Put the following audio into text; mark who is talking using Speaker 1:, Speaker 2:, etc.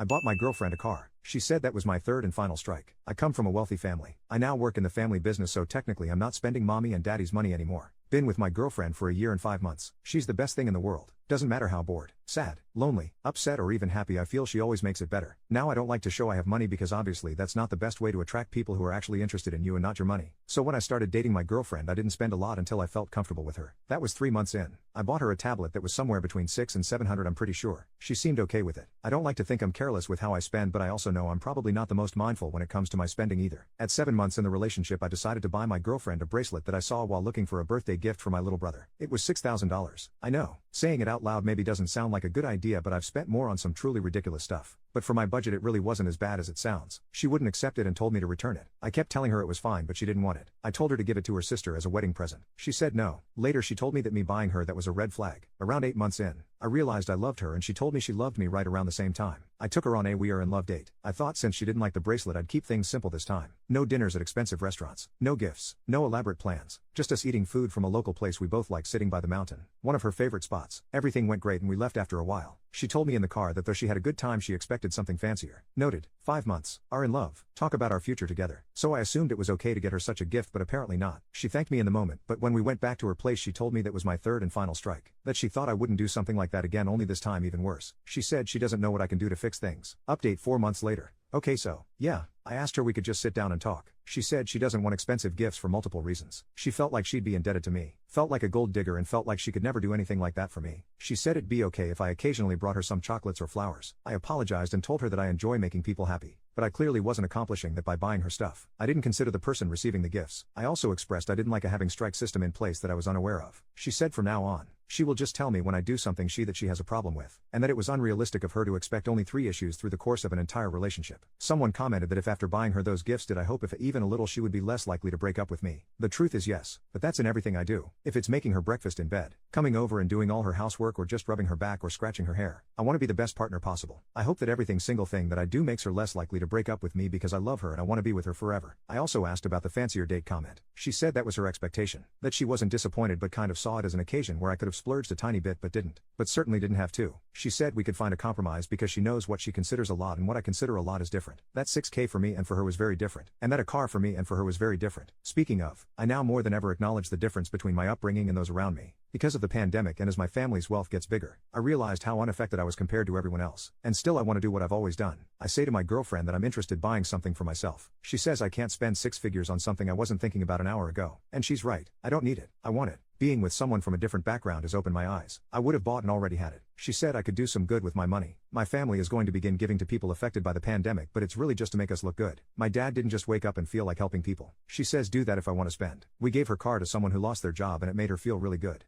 Speaker 1: I bought my girlfriend a car. She said that was my third and final strike. I come from a wealthy family. I now work in the family business, so technically I'm not spending mommy and daddy's money anymore. Been with my girlfriend for a year and 5 months. She's the best thing in the world. Doesn't matter how bored, sad, lonely, upset or even happy I feel, she always makes it better. Now I don't like to show I have money because obviously that's not the best way to attract people who are actually interested in you and not your money. So when I started dating my girlfriend I didn't spend a lot until I felt comfortable with her. That was 3 months in. I bought her a tablet that was somewhere between $600 and $700, I'm pretty sure. She seemed okay with it. I don't like to think I'm careless with how I spend, but I also know I'm probably not the most mindful when it comes to my spending either. At 7 months in the relationship I decided to buy my girlfriend a bracelet that I saw while looking for a birthday gift for my little brother. It was $6,000. I know, saying it out loud maybe doesn't sound like a good idea, but I've spent more on some truly ridiculous stuff. But for my budget it really wasn't as bad as it sounds. She wouldn't accept it and told me to return it. I kept telling her it was fine but she didn't want it. I told her to give it to her sister as a wedding present. She said no. Later she told me that me buying her that was a red flag. Around 8 months in, I realized I loved her and she told me she loved me right around the same time. I took her on a we are in love date. I thought since she didn't like the bracelet I'd keep things simple this time. No dinners at expensive restaurants. No gifts. No elaborate plans. Just us eating food from a local place we both like sitting by the mountain. One of her favorite spots. Everything went great and we left after a while. She told me in the car that though she had a good time she expected something fancier. Noted, 5 months, are in love, talk about our future together. So I assumed it was okay to get her such a gift, but apparently not. She thanked me in the moment, but when we went back to her place she told me that was my third and final strike. That she thought I wouldn't do something like that again, only this time even worse. She said she doesn't know what I can do to fix things. Update 4 months later. Okay, so, yeah, I asked her we could just sit down and talk. She said she doesn't want expensive gifts for multiple reasons. She felt like she'd be indebted to me, felt like a gold digger and felt like she could never do anything like that for me. She said it'd be okay if I occasionally brought her some chocolates or flowers. I apologized and told her that I enjoy making people happy. But I clearly wasn't accomplishing that by buying her stuff. I didn't consider the person receiving the gifts. I also expressed I didn't like a having strike system in place that I was unaware of. She said from now on, she will just tell me when I do something that she has a problem with, and that it was unrealistic of her to expect only 3 issues through the course of an entire relationship. Someone commented that if after buying her those gifts did I hope if even a little she would be less likely to break up with me. The truth is yes, but that's in everything I do. If it's making her breakfast in bed, coming over and doing all her housework or just rubbing her back or scratching her hair, I want to be the best partner possible. I hope that every single thing that I do makes her less likely to break up with me because I love her and I want to be with her forever. I also asked about the fancier date comment. She said that was her expectation, that she wasn't disappointed but kind of saw it as an occasion where I could have splurged a tiny bit but didn't. But certainly didn't have to. She said we could find a compromise because she knows what she considers a lot and what I consider a lot is different. That $6K for me and for her was very different. And that a car for me and for her was very different. Speaking of, I now more than ever acknowledge the difference between my upbringing and those around me. Because of the pandemic and as my family's wealth gets bigger, I realized how unaffected I was compared to everyone else. And still I want to do what I've always done. I say to my girlfriend that I'm interested buying something for myself. She says I can't spend 6 figures on something I wasn't thinking about an hour ago. And she's right. I don't need it. I want it. Being with someone from a different background has opened my eyes. I would have bought and already had it. She said I could do some good with my money. My family is going to begin giving to people affected by the pandemic, but it's really just to make us look good. My dad didn't just wake up and feel like helping people. She says do that if I want to spend. We gave her car to someone who lost their job and it made her feel really good.